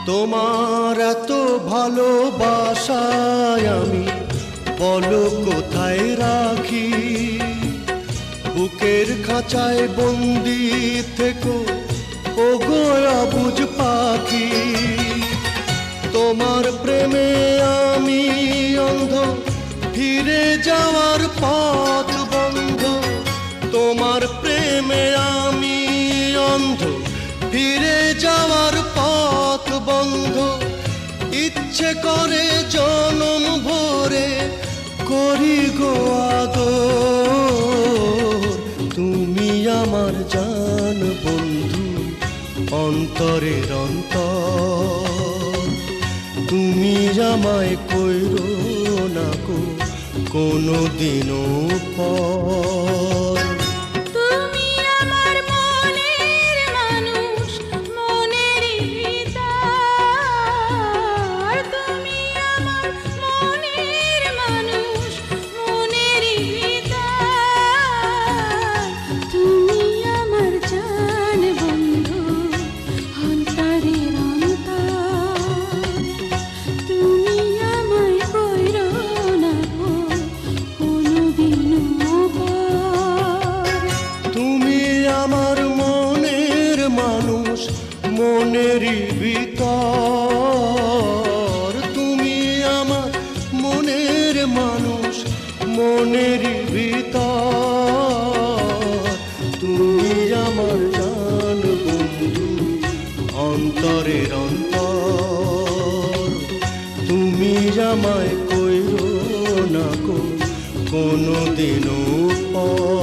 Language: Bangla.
তোমার এত ভালোবাসায় আমি বলো কোথায় রাখি, বুকের খাঁচায় বন্দি থেকো ওগো অবুঝ পাখি। তোমার প্রেমে আমি অন্ধ, ফিরে যাওয়ার পথ বন্ধ। তোমার প্রেমে আমি অন্ধ, ফিরে যাওয়ার পথ বন্ধ। ইচ্ছে করে জনম ভরে করি গো আদর। তুমি আমার জান বন্ধু, অন্তরের অন্তর। তুমি আমায় কইরো না গো কোনো দিনও পর। মনেরই ভিতর তুমি আমার মনের মানুষ, মনেরই ভিতর। তুমি আমার জান বন্ধু, অন্তরের অন্তর। তুমি আমায় কইরো না গো কোনো দিনও পর।